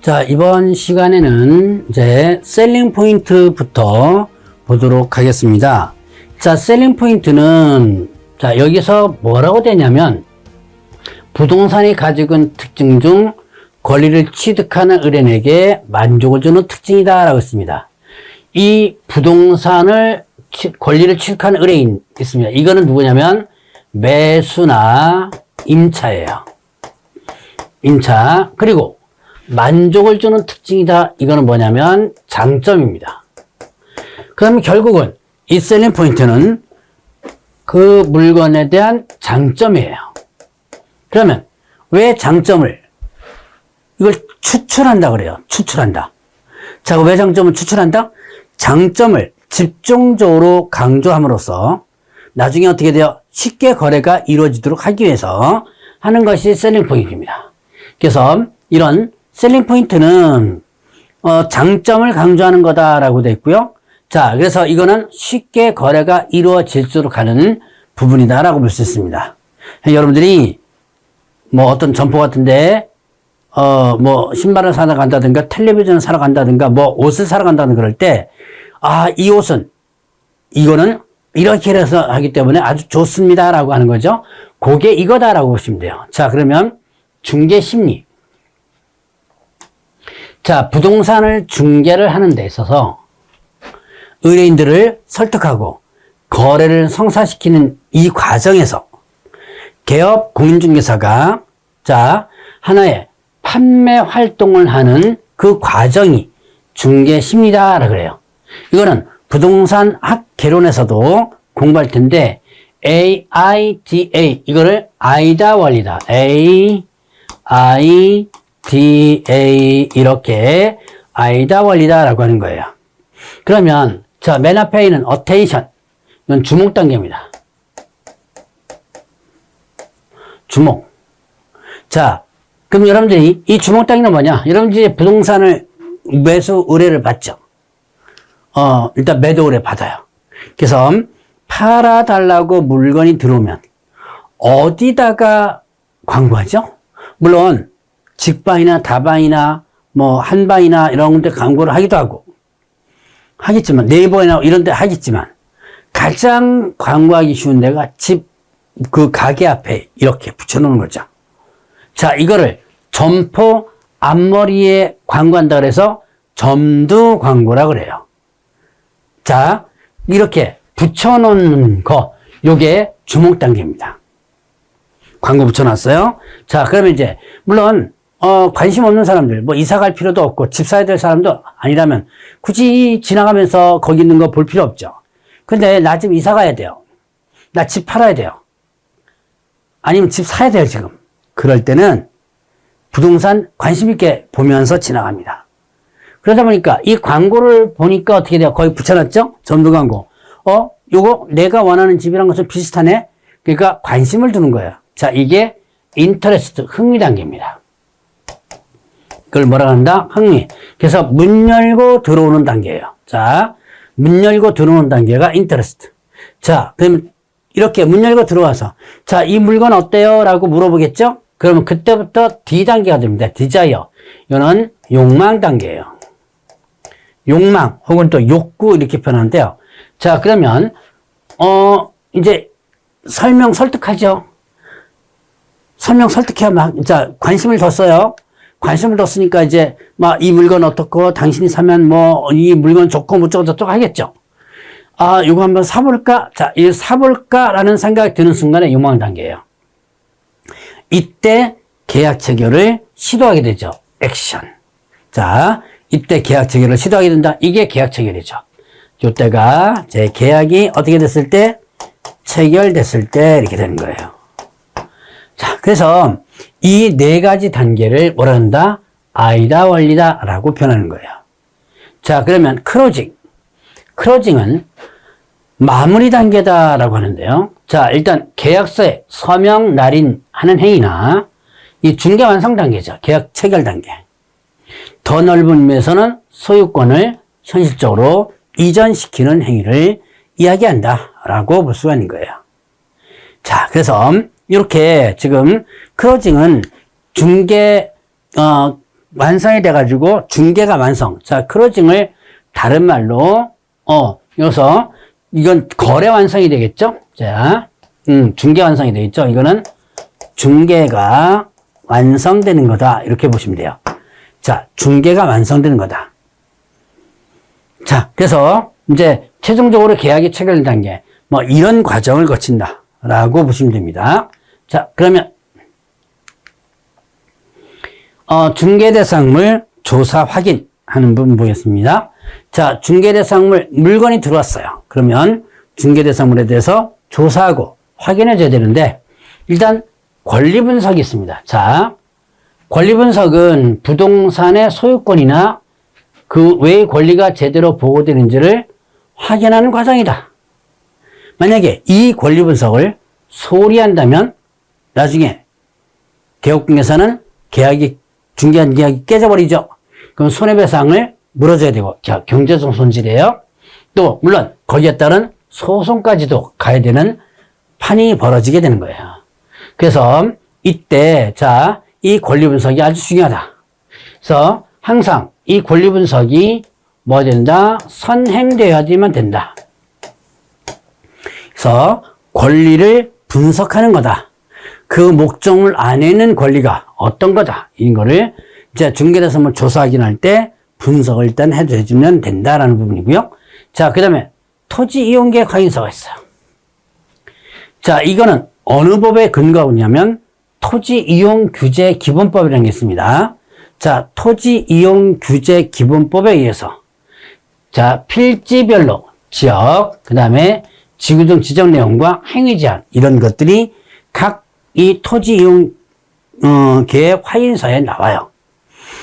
자, 이번 시간에는 이제 셀링 포인트부터 보도록 하겠습니다. 자, 셀링 포인트는 자, 여기서 뭐라고 되냐면 부동산이 가지고 있는 특징 중 권리를 취득하는 의뢰인에게 만족을 주는 특징이다 라고 했습니다. 이 부동산을 권리를 취득하는 의뢰인 있습니다. 이거는 누구냐면 매수나 임차예요. 임차. 그리고 만족을 주는 특징이다. 이거는 뭐냐면 장점입니다. 그러면 결국은 이 셀링 포인트는 그 물건에 대한 장점이에요. 그러면 왜 장점을 이걸 추출한다 그래요. 추출한다. 자, 왜 장점을 추출한다? 장점을 집중적으로 강조함으로써 나중에 어떻게 돼요? 쉽게 거래가 이루어지도록 하기 위해서 하는 것이 셀링 포인트입니다. 그래서 이런 셀링 포인트는 장점을 강조하는 거다라고 되어 있고요. 자, 그래서 이거는 쉽게 거래가 이루어질수록 하는 부분이다라고 볼 수 있습니다. 여러분들이 뭐 어떤 점포 같은데 뭐 신발을 사러 간다든가 텔레비전을 사러 간다든가 뭐 옷을 사러 간다든가 그럴 때 이 옷은 이거는 이렇게 해서 하기 때문에 아주 좋습니다라고 하는 거죠. 그게 이거다라고 보시면 돼요. 자, 그러면 중개 심리. 자, 부동산을 중개를 하는 데 있어서 의뢰인들을 설득하고 거래를 성사시키는 이 과정에서 개업 공인중개사가 자, 하나의 판매 활동을 하는 그 과정이 중개 심리다라고 그래요. 이거는 부동산 학 개론에서도 공부할 텐데 AIDA 이거를 아이다 원리다. AIDA 이렇게 아이다 원리다라고 하는 거예요. 그러면 자, 맨 앞에 있는 어테이션 이건 주목 단계입니다. 주목. 자, 그럼 여러분들이 이 주목 단계는 뭐냐? 여러분들이 부동산을 매수 의뢰를 받죠. 일단 매도 의뢰 받아요. 그래서 팔아달라고 물건이 들어오면 어디다가 광고하죠? 물론 직방이나 다방이나 뭐 한방이나 이런 데 광고를 하기도 하고 하겠지만 네이버나 이런 데 하겠지만 가장 광고하기 쉬운 데가 집 그 가게 앞에 이렇게 붙여놓는 거죠. 자, 이거를 점포 앞머리에 광고한다 그래서 점두 광고라 그래요. 자, 이렇게 붙여놓는 거, 요게 주목 단계입니다. 광고 붙여놨어요. 자, 그러면 이제, 물론, 관심 없는 사람들, 뭐 이사 갈 필요도 없고, 집 사야 될 사람도 아니라면, 굳이 지나가면서 거기 있는 거 볼 필요 없죠. 근데 나 지금 이사 가야 돼요. 나 집 팔아야 돼요. 아니면 집 사야 돼요, 지금. 그럴 때는 부동산 관심 있게 보면서 지나갑니다. 그러다 보니까 이 광고를 보니까 어떻게 돼요? 거기 붙여놨죠? 점도 광고. 요거 내가 원하는 집이랑 것좀 비슷하네? 그러니까 관심을 두는 거예요. 자, 이게 인터레스트, 흥미 단계입니다. 그걸 뭐라고 한다? 흥미. 그래서 문 열고 들어오는 단계예요. 자, 문 열고 들어오는 단계가 인터레스트. 자, 그럼 이렇게 문 열고 들어와서 자, 이 물건 어때요? 라고 물어보겠죠? 그러면 그때부터 D 단계가 됩니다. 디자이어. 이거는 욕망 단계예요. 욕망 혹은 또 욕구 이렇게 표현하는데요. 자, 그러면 이제 설득하죠. 설득해야 자, 관심을 뒀어요. 관심을 뒀으니까 이제 막 이 물건 어떻고 당신이 사면 뭐 이 물건 좋고 뭐 저쩌고 하겠죠. 이거 한번 사볼까? 자, 이 사볼까라는 생각이 드는 순간에 욕망 단계예요. 이때 계약 체결을 시도하게 되죠. 액션. 자, 이때 계약 체결을 시도하게 된다. 이게 계약 체결이죠. 이때가 제 계약이 어떻게 됐을 때 체결됐을 때 이렇게 되는 거예요. 자, 그래서 이 네 가지 단계를 뭐라 한다? 아이다 원리다 라고 표현하는 거예요. 자, 그러면 클로징. 클로징은 마무리 단계다라고 하는데요. 자, 일단 계약서에 서명 날인하는 행위나 이 중개 완성 단계죠. 계약 체결 단계. 더 넓은 의미에서는 소유권을 현실적으로 이전시키는 행위를 이야기한다라고 볼 수가 있는 거예요. 자, 그래서 이렇게 지금 클로징은 중개 완성이 돼가지고 중개가 완성. 자, 클로징을 다른 말로, 여기서 이건 거래 완성이 되겠죠? 자, 중개 완성이 되겠죠? 이거는 중개가 완성되는 거다. 이렇게 보시면 돼요. 자, 중개가 완성되는 거다. 자, 그래서 이제 최종적으로 계약이 체결된 단계, 뭐 이런 과정을 거친다. 라고 보시면 됩니다. 자, 그러면 중개대상물 조사 확인하는 부분 보겠습니다. 자, 중개대상물 물건이 들어왔어요. 그러면 중개대상물에 대해서 조사하고 확인해 줘야 되는데, 일단 권리분석이 있습니다. 자, 권리분석은 부동산의 소유권이나 그 외의 권리가 제대로 보호되는지를 확인하는 과정이다. 만약에 이 권리분석을 소홀히 한다면 나중에 개업공개사는 중개한 계약이 깨져버리죠. 그럼 손해배상을 물어줘야 되고 경제적 손실이에요. 또 물론 거기에 따른 소송까지도 가야 되는 판이 벌어지게 되는 거예요. 그래서 이때 자, 이 권리분석이 아주 중요하다. 그래서 항상 이 권리분석이 뭐 된다? 선행되어야지만 된다. 그래서 권리를 분석하는 거다. 그 목적물 안에는 권리가 어떤 거다. 이거를 이제 중개대상물 조사 확인할 때 분석을 일단 해주면 된다라는 부분이고요. 자, 그 다음에 토지 이용계획 확인서가 있어요. 자, 이거는 어느 법에 근거가 있냐면 토지 이용 규제 기본법이라는 게 있습니다. 자, 토지 이용 규제 기본법에 의해서 자, 필지별로 지역, 그 다음에 지구 등 지정 내용과 행위 제한 이런 것들이 각 이 토지 이용 계획 확인서에 나와요.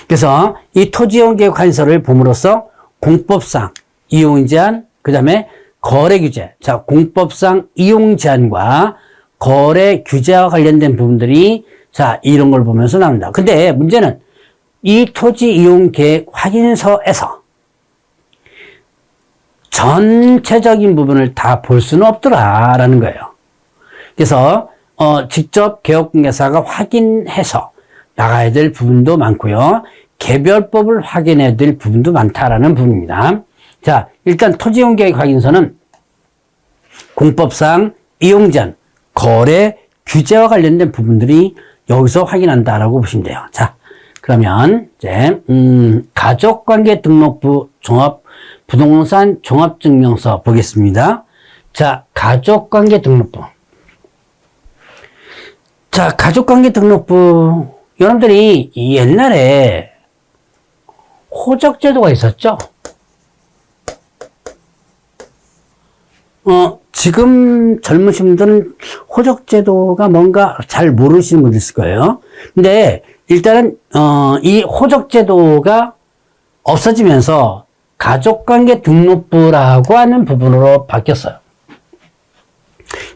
그래서 이 토지 이용 계획 확인서를 봄으로써 공법상 이용 제한, 그 다음에 거래 규제, 자, 공법상 이용 제한과 거래 규제와 관련된 부분들이 자, 이런 걸 보면서 나옵니다. 근데 문제는 이 토지 이용 계획 확인서에서 전체적인 부분을 다 볼 수는 없더라라는 거예요. 그래서 직접 개업공개사가 확인해서 나가야 될 부분도 많고요. 개별법을 확인해야 될 부분도 많다라는 부분입니다. 자, 일단 토지이용계획 확인서는 공법상 이용제한, 거래 규제와 관련된 부분들이 여기서 확인한다라고 보시면 돼요. 자, 그러면 이제 가족관계 등록부 부동산 종합증명서 보겠습니다. 자, 가족관계 등록부. 자, 가족관계 등록부. 여러분들이 옛날에 호적제도가 있었죠? 지금 젊으신 분들은 호적제도가 뭔가 잘 모르시는 분들 있을 거예요. 근데 일단은, 이 호적제도가 없어지면서 가족관계 등록부라고 하는 부분으로 바뀌었어요.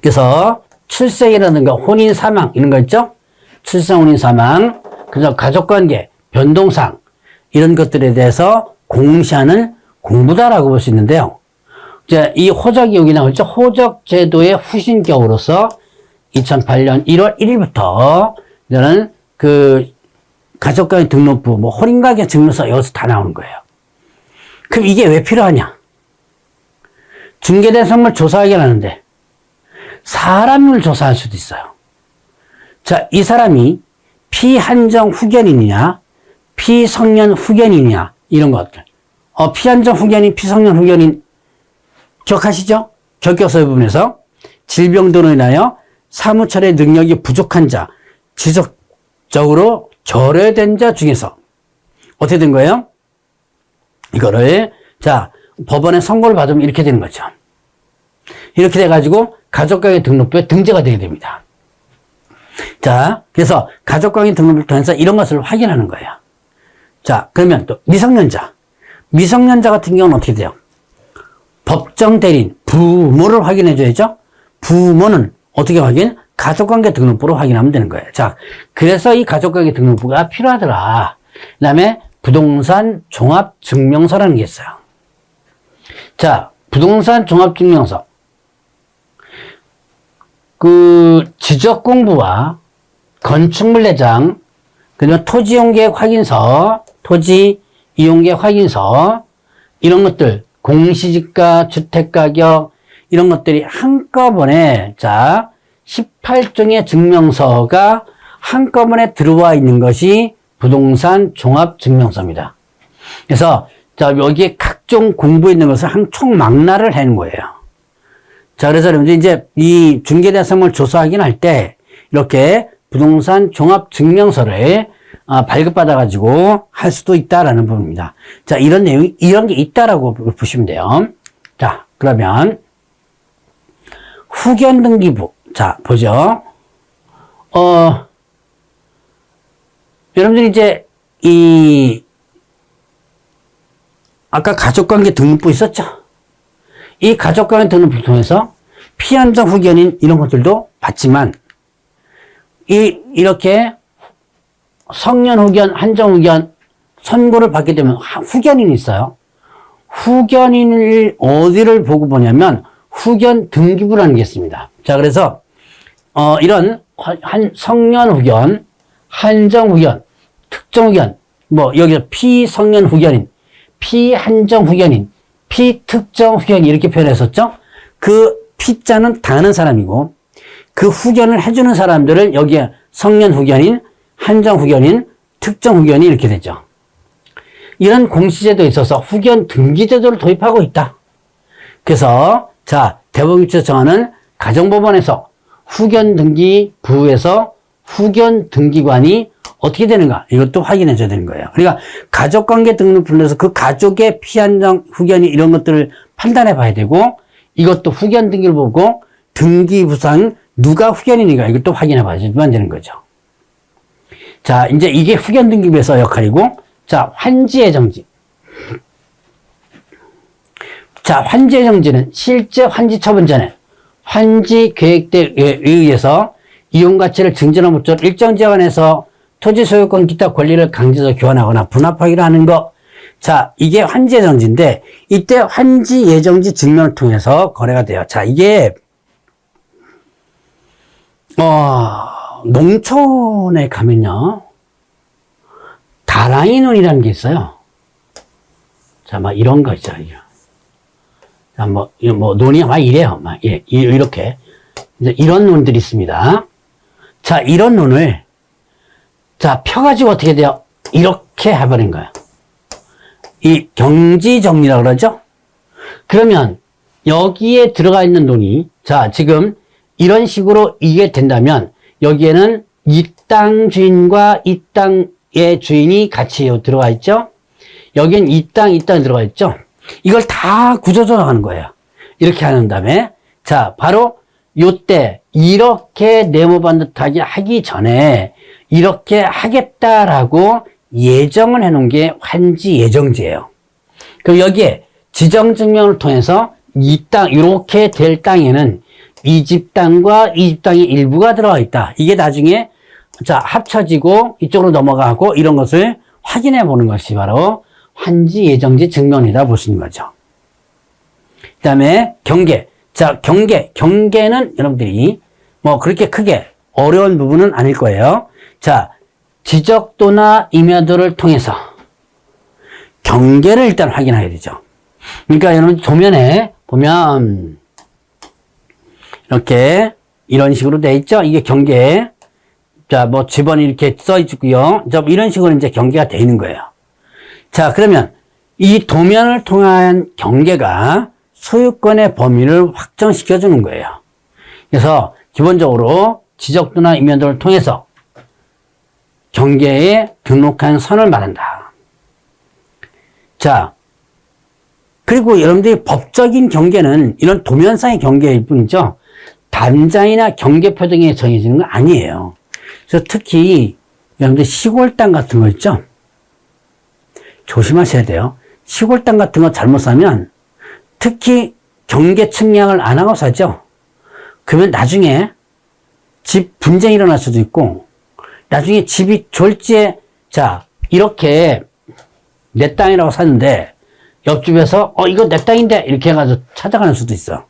그래서 출생이라든가 혼인 사망 이런 거 있죠? 출생 혼인 사망, 그래서 가족관계 변동사항 이런 것들에 대해서 공시하는 공부다라고 볼 수 있는데요. 이제 이 호적이 여기 나오죠? 호적제도의 후신격으로서 2008년 1월 1일부터 이제는 그 가족관계 등록부, 뭐 혼인가계 증명서 여기서 다 나오는 거예요. 그럼 이게 왜 필요하냐? 중개대상물 조사하긴 하는데 사람을 조사할 수도 있어요. 자, 이 사람이 피한정 후견인이냐, 피성년 후견인이냐, 이런 것들. 피한정 후견인, 피성년 후견인, 기억하시죠? 결격서의 부분에서 질병 등으로 인하여 사무처의 능력이 부족한 자, 지속적으로 결여된 자 중에서 어떻게 된 거예요? 이거를, 자, 법원에 선고를 받으면 이렇게 되는 거죠. 이렇게 돼가지고 가족관계 등록부에 등재가 되게 됩니다. 자, 그래서 가족관계 등록부를 통해서 이런 것을 확인하는 거예요. 자, 그러면 또 미성년자. 미성년자 같은 경우는 어떻게 돼요? 법정 대리인, 부모를 확인해 줘야죠. 부모는 어떻게 확인? 가족관계 등록부로 확인하면 되는 거예요. 자, 그래서 이 가족관계 등록부가 필요하더라. 그 다음에 부동산 종합증명서라는 게 있어요. 자, 부동산 종합증명서. 그 지적공부와 건축물 내장, 그다음에 토지 이용계획 확인서, 토지 이용계획 확인서, 이런 것들, 공시지가, 주택가격, 이런 것들이 한꺼번에, 자, 18종의 증명서가 한꺼번에 들어와 있는 것이 부동산 종합증명서입니다. 그래서, 자, 여기에 각종 공부해 있는 것을 한 총망라를 하는 거예요. 자, 그래서 여러분들 이제 이 중개대상물 조사하긴 할 때, 이렇게 부동산 종합증명서를 발급받아가지고 할 수도 있다라는 부분입니다. 자, 이런 내용이, 이런 게 있다라고 보시면 돼요. 자, 그러면, 후견등기부. 자, 보죠. 여러분들이 이제, 아까 가족관계 등록부 있었죠? 이 가족관계 등록부를 통해서 피한정 후견인 이런 것들도 받지만, 이렇게 성년 후견, 한정 후견 선고를 받게 되면 후견인이 있어요. 후견인을 어디를 보고 보냐면 후견 등기부라는 게 있습니다. 자, 그래서 이런 성년 후견, 한정 후견, 특정 후견, 뭐 여기서 피성년 후견인, 피한정 후견인, 피특정 후견인 이렇게 표현했었죠. 그 피자는 당하는 사람이고 그 후견을 해주는 사람들을 여기에 성년 후견인, 한정 후견인, 특정 후견이 이렇게 되죠. 이런 공시제도에 있어서 후견 등기제도를 도입하고 있다. 그래서 자, 대법원에서 정하는 가정법원에서 후견 등기부에서 후견 등기관이 어떻게 되는가 이것도 확인해 줘야 되는 거예요. 그러니까 가족관계 등록부를 내서 그 가족의 피한정 후견이 이런 것들을 판단해 봐야 되고 이것도 후견 등기를 보고 등기부상 누가 후견인인가 이것도 확인해 봐야지만 되는 거죠. 자, 이제 이게 후견 등기부에서 역할이고, 자, 환지의 정지. 자, 환지의 정지는 실제 환지 처분 전에 환지 계획대에 의해서 이용 가치를 증진한 목적으로 일정 지역 안에서 토지 소유권 기타 권리를 강제적으로 교환하거나 분합하기로 하는 거. 자, 이게 환지 예정지인데 이때 환지 예정지 증명을 통해서 거래가 돼요. 자, 이게 농촌에 가면요 다랑이논이라는 게 있어요. 자, 막 이런 거 있잖아요. 자, 뭐 논이 막 이래요. 막 이렇게 이제 이런 논들이 있습니다. 자, 이런 논을 자 펴가지고 어떻게 돼요? 이렇게 해버린 거예요. 이 경지정리라고 그러죠? 그러면 여기에 들어가 있는 논이 자 지금 이런 식으로 이게 된다면 여기에는 이 땅 주인과 이 땅의 주인이 같이 들어가 있죠? 여기는 이 땅 들어가 있죠? 이걸 다 구조조정하는 거예요. 이렇게 하는 다음에 자 바로 요때 이렇게 네모반듯하게 하기 전에 이렇게 하겠다라고 예정을 해놓은 게 환지 예정지예요. 그럼 여기에 지정증명을 통해서 이 땅, 이렇게 될 땅에는 이 집 땅과 이 집 땅의 일부가 들어가 있다. 이게 나중에 자 합쳐지고 이쪽으로 넘어가고 이런 것을 확인해 보는 것이 바로 환지 예정지 증명이다 볼 수 있는 거죠. 그 다음에 경계. 자, 경계는 여러분들이 뭐 그렇게 크게 어려운 부분은 아닐 거예요. 자, 지적도나 임야도를 통해서 경계를 일단 확인해야 되죠. 그러니까 여러분 도면에 보면 이렇게 이런 식으로 돼 있죠. 이게 경계. 자, 뭐 집원이 이렇게 써 있고요. 이런 식으로 이제 경계가 돼 있는 거예요. 자, 그러면 이 도면을 통한 경계가 소유권의 범위를 확정시켜 주는 거예요. 그래서 기본적으로 지적도나 임야도를 통해서 경계에 등록한 선을 말한다. 자, 그리고 여러분들이 법적인 경계는 이런 도면상의 경계일 뿐이죠. 단장이나 경계표 등에 정해지는 건 아니에요. 그래서 특히 여러분들 시골 땅 같은 거 있죠? 조심하셔야 돼요. 시골 땅 같은 거 잘못 사면 특히 경계 측량을 안 하고 사죠? 그러면 나중에 집 분쟁이 일어날 수도 있고 나중에 집이 졸지에 자 이렇게 내 땅이라고 샀는데 옆집에서 이거 내 땅인데 이렇게 해가지고 찾아가는 수도 있어.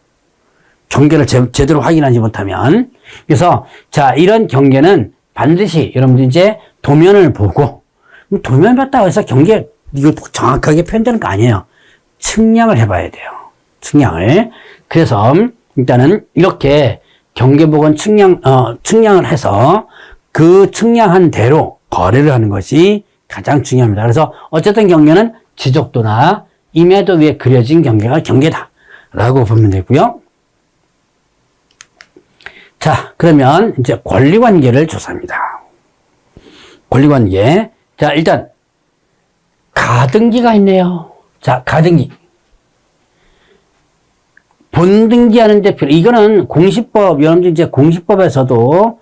경계를 제대로 확인하지 못하면. 그래서 자 이런 경계는 반드시 여러분들 이제 도면을 보고, 도면 봤다고 해서 경계, 이거 정확하게 표현되는 거 아니에요. 측량을 해봐야 돼요. 측량을. 그래서 일단은 이렇게 경계복원 측량을 해서 그 측량한 대로 거래를 하는 것이 가장 중요합니다. 그래서 어쨌든 경계는 지적도나 임야도 위에 그려진 경계가 경계다 라고 보면 되고요. 자, 그러면 이제 권리관계를 조사합니다. 권리관계. 자, 일단 가등기가 있네요. 자, 가등기. 본등기 하는데 이거는 공시법, 여러분들 이제 공시법에서도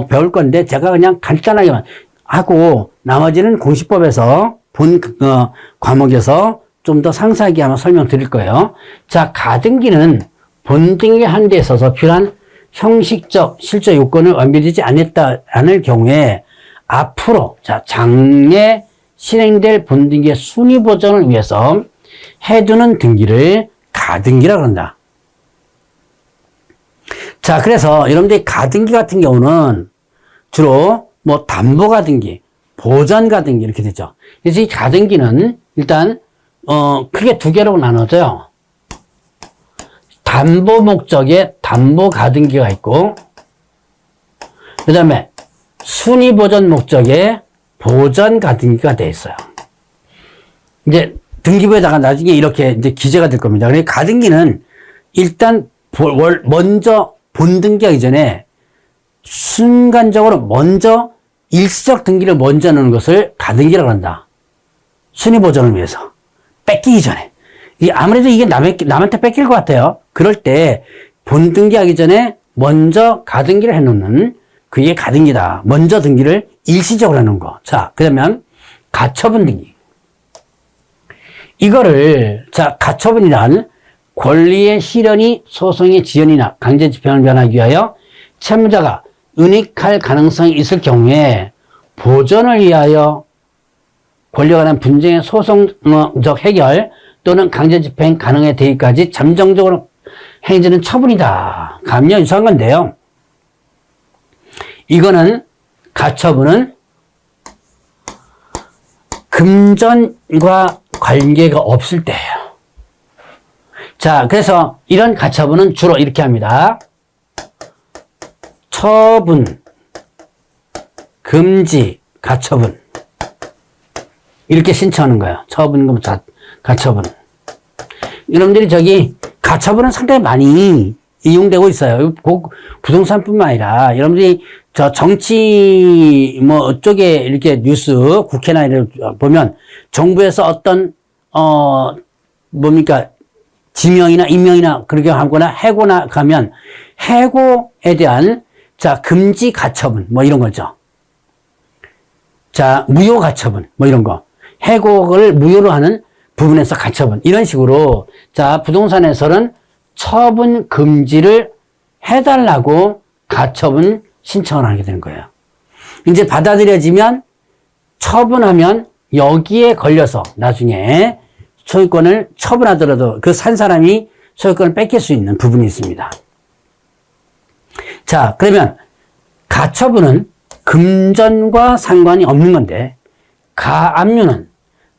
배울 건데 제가 그냥 간단하게만 하고 나머지는 공시법에서 본 과목에서 좀 더 상세하게 한번 설명드릴 거예요. 자, 가등기는 본등기 하는 데 있어서 필요한 형식적 실적 요건을 완비되지 않을 경우에 앞으로 자, 장래 실행될 본등기의 순위 보전을 위해서 해두는 등기를 가등기라고 한다. 자, 그래서 여러분들이 가등기 같은 경우는 주로 뭐 담보가등기, 보전가등기 이렇게 되죠. 그래서 이 가등기는 일단 크게 두 개로 나눠져요. 담보 목적의 담보가등기가 있고, 그 다음에 순위 보전 목적의 보전가등기가 되어 있어요. 이제 등기부에다가 나중에 이렇게 이제 기재가 될 겁니다. 그래서 가등기는 일단 먼저 본등기하기 전에 순간적으로 먼저 일시적 등기를 먼저 넣는 것을 가등기라고 한다. 순위 보전을 위해서. 뺏기기 전에. 아무래도 이게 남한테 뺏길 것 같아요. 그럴 때 본등기하기 전에 먼저 가등기를 해놓는 그게 가등기다. 먼저 등기를 일시적으로 하는 거. 자, 그러면 가처분 등기. 이거를, 자, 가처분이란 권리의 실현이 소송의 지연이나 강제 집행을 면하기 위하여 채무자가 은닉할 가능성이 있을 경우에 보전을 위하여 권리에 관한 분쟁의 소송적 해결 또는 강제 집행 가능에 대기까지 잠정적으로 행해지는 처분이다. 감면 유사한 건데요. 이거는 가처분은 금전과 관계가 없을 때예요. 자, 그래서 이런 가처분은 주로 이렇게 합니다. 처분, 금지, 가처분. 이렇게 신청하는 거예요. 처분, 금지, 가처분. 여러분들이 가처분은 상당히 많이 이용되고 있어요. 부동산뿐만 아니라 여러분들이 정치 쪽에 이렇게 뉴스 국회나 이런 보면 정부에서 어떤 지명이나 임명이나 그렇게 하거나 해고나 가면 해고에 대한 금지 가처분 이런 거죠. 자, 무효 가처분 이런 거. 해고를 무효로 하는 부분에서 가처분 이런 식으로 자, 부동산에서는 처분 금지를 해달라고 가처분 신청을 하게 되는 거예요. 이제 받아들여지면 처분하면 여기에 걸려서 나중에 소유권을 처분하더라도 그 산 사람이 소유권을 뺏길 수 있는 부분이 있습니다. 자, 그러면 가처분은 금전과 상관이 없는 건데 가압류는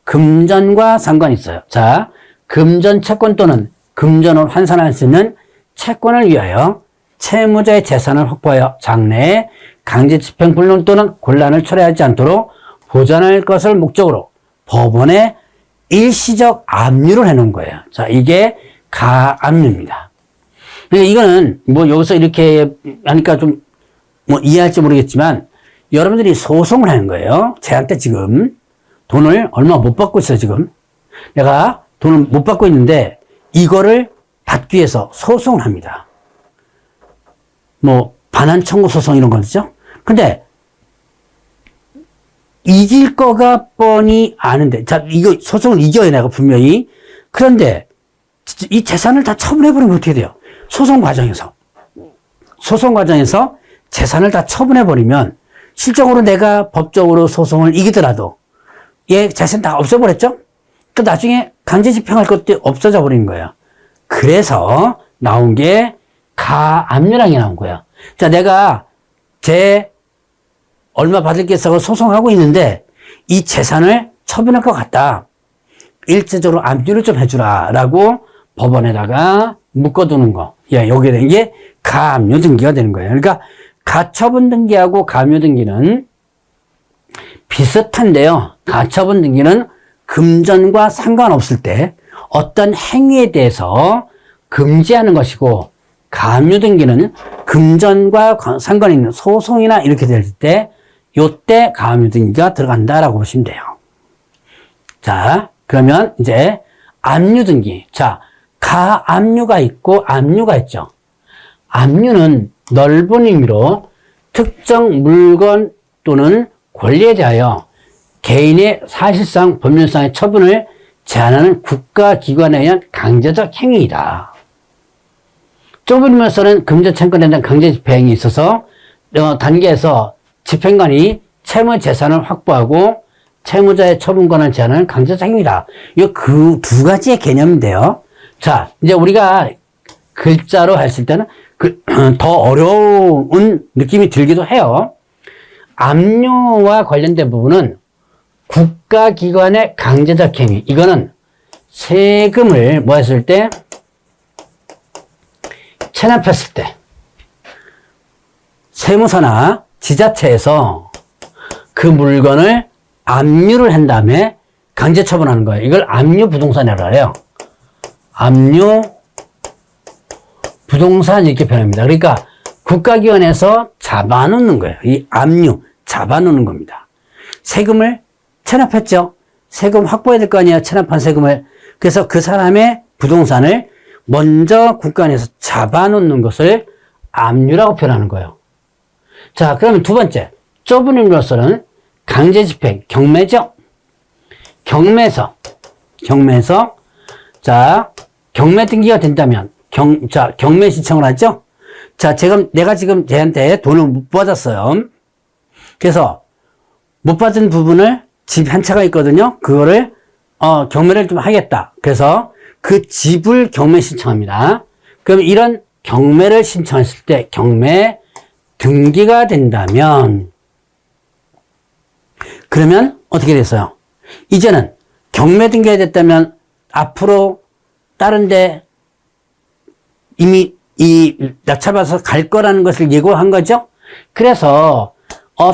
금전과 상관이 있어요. 자, 금전 채권 또는 금전으로 환산할 수 있는 채권을 위하여 채무자의 재산을 확보하여 장래에 강제 집행 불능 또는 곤란을 초래하지 않도록 보전할 것을 목적으로 법원에 일시적 압류를 해놓은 거예요. 자, 이게 가압류입니다. 그러니까 이거는 여기서 이렇게 하니까 좀 이해할지 모르겠지만 여러분들이 소송을 하는 거예요. 쟤한테 지금 돈을 얼마 못 받고 있어요, 지금. 내가 돈을 못 받고 있는데 이거를 받기 위해서 소송을 합니다. 반환 청구 소송 이런 거죠. 근데 이길 거가 뻔히 아는데, 자, 이거 소송을 이겨야 내가 분명히. 그런데 이 재산을 다 처분해버리면 어떻게 돼요? 소송 과정에서 재산을 다 처분해버리면 실적으로 내가 법적으로 소송을 이기더라도 얘 재산 다 없애버렸죠? 그 나중에 강제 집행할 것도 없어져 버리는 거예요. 그래서 나온 게 가압류량이 나온 거예요. 자, 내가 제 얼마 받을 게 있어서 소송하고 있는데 이 재산을 처분할 것 같다. 일제적으로 압류를 좀 해주라 라고 법원에다가 묶어두는 거. 예, 여기에 대한 게 가압류 등기가 되는 거예요. 그러니까 가처분 등기하고 가압류 등기는 비슷한데요. 가처분 등기는 금전과 상관없을 때 어떤 행위에 대해서 금지하는 것이고, 가압류 등기는 금전과 상관 있는 소송이나 이렇게 될 때 요때 가압류 등기가 들어간다라고 보시면 돼요. 자, 그러면 이제 압류 등기. 자, 가압류가 있고 압류가 있죠. 압류는 넓은 의미로 특정 물건 또는 권리에 대하여 개인의 사실상 법률상의 처분을 제한하는 국가기관에 의한 강제적 행위이다. 좁은 의미에서는 금전채권에 대한 강제 집행이 있어서 단계에서 집행관이 채무 재산을 확보하고 채무자의 처분권을 제한하는 강제적 행위다. 이거 그 두 가지의 개념인데요. 자, 이제 우리가 글자로 했을 때는 더 어려운 느낌이 들기도 해요. 압류와 관련된 부분은 국가기관의 강제적 행위. 이거는 세금을 뭐 했을 때? 체납했을 때. 세무서나 지자체에서 그 물건을 압류를 한 다음에 강제 처분하는 거예요. 이걸 압류 부동산이라고 해요. 압류 부동산 이렇게 표현합니다. 그러니까 국가기관에서 잡아놓는 거예요. 이 압류, 잡아놓는 겁니다. 세금을 체납했죠. 세금 확보해야 될 거 아니에요. 체납한 세금을. 그래서 그 사람의 부동산을 먼저 국가에서 잡아놓는 것을 압류라고 표현하는 거예요. 자, 그러면 두 번째, 좁은 의미로서는 강제집행, 경매죠. 경매에서, 자, 경매 등기가 된다면, 경매 신청을 하죠. 자, 내가 지금 쟤한테 돈을 못 받았어요. 그래서 못 받은 부분을 집 한 채가 있거든요. 그거를 경매를 좀 하겠다. 그래서 그 집을 경매 신청합니다. 그럼 이런 경매를 신청했을 때 경매 등기가 된다면, 그러면 어떻게 됐어요? 이제는 경매 등기가 됐다면 앞으로 다른데 이미 낙찰받아서 갈 거라는 것을 예고한 거죠. 그래서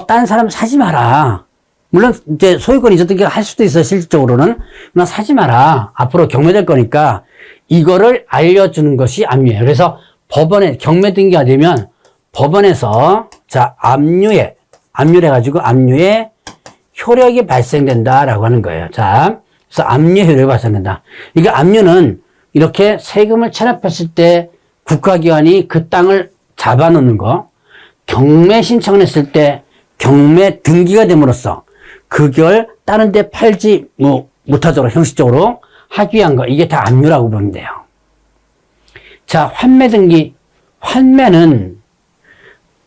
딴 사람 사지 마라. 물론 이제 소유권이 있었던 게 할 수도 있어, 실질적으로는. 그러나 사지 마라. 앞으로 경매될 거니까 이거를 알려주는 것이 압류예요. 그래서 법원에 경매 등기가 되면 법원에서 자, 압류를 해가지고 압류의 효력이 발생된다라고 하는 거예요. 자, 그래서 압류 효력이 발생된다. 이게 압류는 이렇게 세금을 체납했을 때 국가기관이 그 땅을 잡아놓는 거, 경매 신청을 했을 때 경매 등기가 됨으로써 그걸 다른 데 팔지 못하도록 형식적으로 하기 위한 거, 이게 다 압류라고 보면 돼요. 자, 환매 등기. 환매는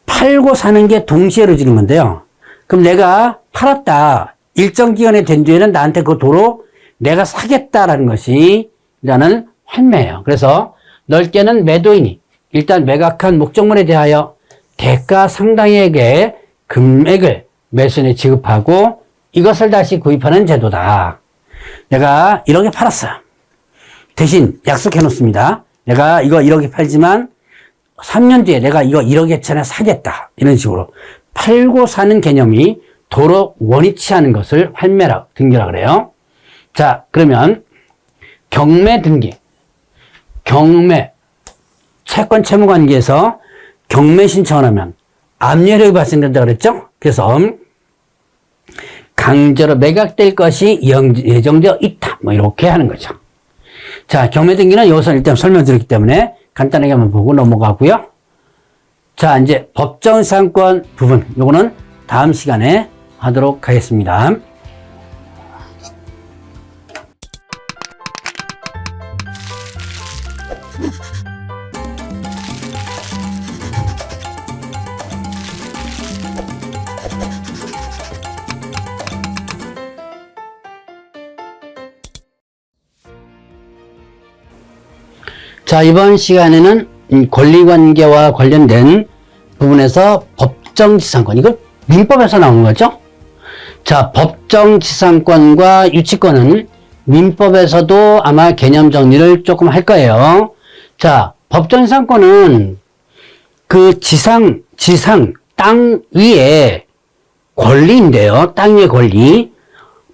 팔고 사는 게 동시에 이루어지는 건데요. 그럼 내가 팔았다. 일정 기간이 된 뒤에는 나한테 그 도로 내가 사겠다라는 것이 일단은 환매예요. 그래서 넓게는 매도인이 일단 매각한 목적물에 대하여 대가 상당액의 금액을 매수인에 지급하고 이것을 다시 구입하는 제도다. 내가 1억에 팔았어요. 대신 약속해 놓습니다. 내가 이거 1억에 팔지만 3년 뒤에 내가 이거 1억에 사겠다. 이런 식으로 팔고 사는 개념이 도로 원위치 않은 것을 환매라, 등기라 그래요. 자, 그러면 경매 등기. 경매, 채권 채무 관계에서 경매 신청을 하면 압류력이 발생된다 그랬죠? 그래서 강제로 매각될 것이 예정되어 있다. 뭐 이렇게 하는 거죠. 자, 경매 등기는 여기서 일단 설명드렸기 때문에 간단하게 한번 보고 넘어가고요. 자, 이제 법정상권 부분, 요거는 다음 시간에 하도록 하겠습니다. 자, 이번 시간에는 권리관계와 관련된 부분에서 법정지상권, 이걸 민법에서 나오는 거죠. 자, 법정지상권과 유치권은 민법에서도 아마 개념 정리를 조금 할 거예요. 자, 법정지상권은 그 지상, 땅 위에 권리인데요. 땅 위에 권리.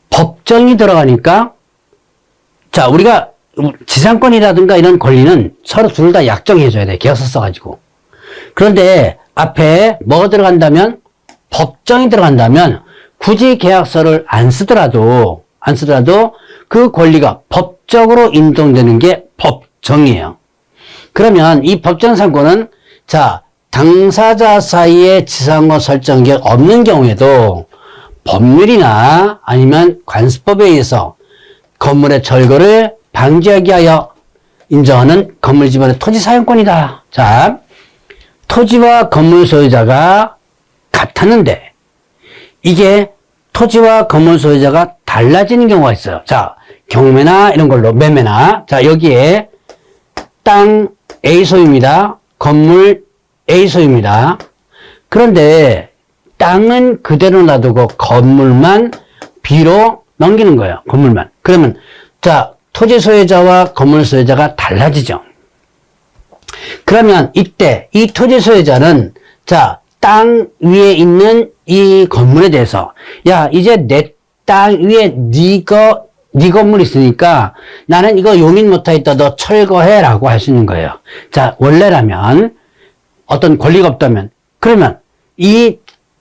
법정이 들어가니까, 자, 우리가 지상권이라든가 이런 권리는 서로 둘 다 약정해줘야 돼. 계약서 써가지고. 그런데 앞에 뭐가 들어간다면, 법정이 들어간다면, 굳이 계약서를 안 쓰더라도 그 권리가 법적으로 인정되는 게 법정이에요. 그러면 이 법정상권은, 자, 당사자 사이에 지상권 설정이 없는 경우에도 법률이나 아니면 관습법에 의해서 건물의 철거를 방지하기 위하여 인정하는 건물 지번의 토지 사용권이다. 자, 토지와 건물 소유자가 같았는데 이게 토지와 건물 소유자가 달라지는 경우가 있어요. 자, 경매나 이런 걸로 매매나, 자, 여기에 땅 A 소유입니다. 건물 A 소유입니다. 그런데 땅은 그대로 놔두고 건물만 B로 넘기는 거예요. 건물만. 그러면 자, 토지 소유자와 건물 소유자가 달라지죠. 그러면 이때 이 토지 소유자는 자, 땅 위에 있는 이 건물에 대해서 야, 이제 내 땅 위에 네 건물 있으니까 나는 이거 용인 못하겠다. 너 철거해라고 할 수 있는 거예요. 자, 원래라면 어떤 권리가 없다면 그러면 이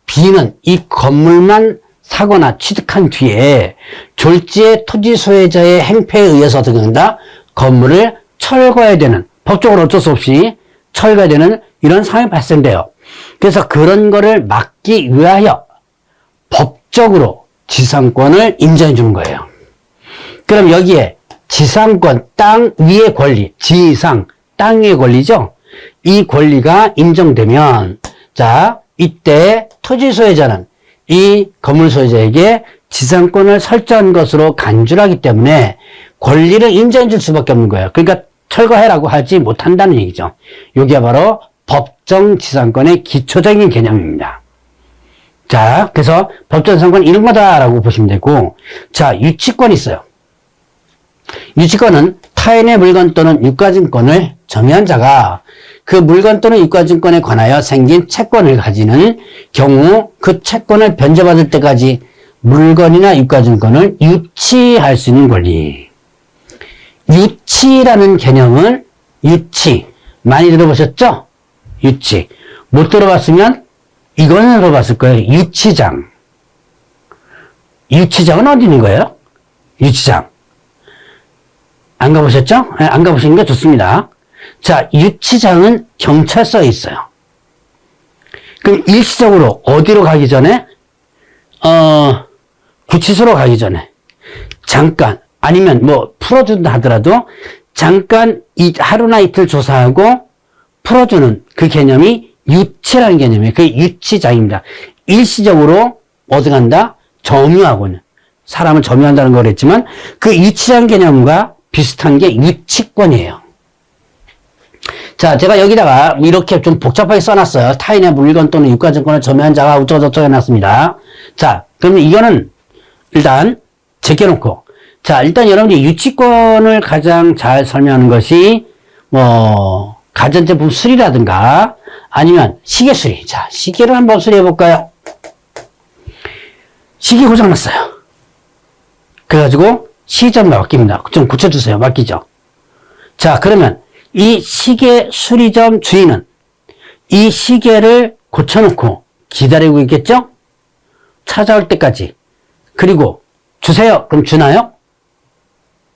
B는 이 건물만 사거나 취득한 뒤에 졸지의 토지 소유자의 행패에 의해서 어떻게 된다? 건물을 철거해야 되는, 법적으로 어쩔 수 없이 철거해야 되는 이런 상황이 발생돼요. 그래서 그런 거를 막기 위하여 법적으로 지상권을 인정해 주는 거예요. 그럼 여기에 지상권, 땅 위의 권리, 지상, 땅 위의 권리죠? 이 권리가 인정되면, 자, 이때 토지 소유자는 이 건물 소유자에게 지상권을 설정한 것으로 간주를 하기 때문에 권리를 인정해 줄 수밖에 없는 거예요. 그러니까 철거해라고 하지 못한다는 얘기죠. 여기가 바로 법정 지상권의 기초적인 개념입니다. 자, 그래서 법정 지상권 이런 거다라고 보시면 되고, 자, 유치권이 있어요. 유치권은 타인의 물건 또는 유가증권을 점유한 자가 그 물건 또는 유가증권에 관하여 생긴 채권을 가지는 경우 그 채권을 변제받을 때까지 물건이나 유가증권을 유치할 수 있는 권리. 유치라는 개념은 유치 많이 들어보셨죠? 유치. 못 들어봤으면 이거는 들어봤을 거예요. 유치장. 유치장은 어디 있는 거예요? 유치장. 안 가보셨죠? 네, 안 가보시는 게 좋습니다. 자, 유치장은 경찰서에 있어요. 그럼 일시적으로 어디로 가기 전에? 구치소로 가기 전에. 잠깐, 아니면 뭐 풀어준다 하더라도 잠깐 하루나 이틀 조사하고 풀어주는 그 개념이 유치라는 개념이에요. 그게 유치장입니다. 일시적으로 어디 간다? 점유하고는. 사람을 점유한다는 거랬지만 그 유치장 개념과 비슷한 게 유치권이에요. 자, 제가 여기다가 이렇게 좀 복잡하게 써놨어요. 타인의 물건 또는 유가증권을 점유한 자가 어쩌고저쩌고 해놨습니다. 자, 그러면 이거는 일단 제껴놓고, 자, 일단 여러분들이 유치권을 가장 잘 설명하는 것이 뭐 가전제품 수리라든가 아니면 시계 수리. 자, 시계를 한번 수리해 볼까요? 시계 고장났어요. 그래가지고 시점 맡깁니다. 좀 고쳐주세요. 맡기죠. 자, 그러면 이 시계 수리점 주인은 이 시계를 고쳐놓고 기다리고 있겠죠? 찾아올 때까지. 그리고 주세요. 그럼 주나요?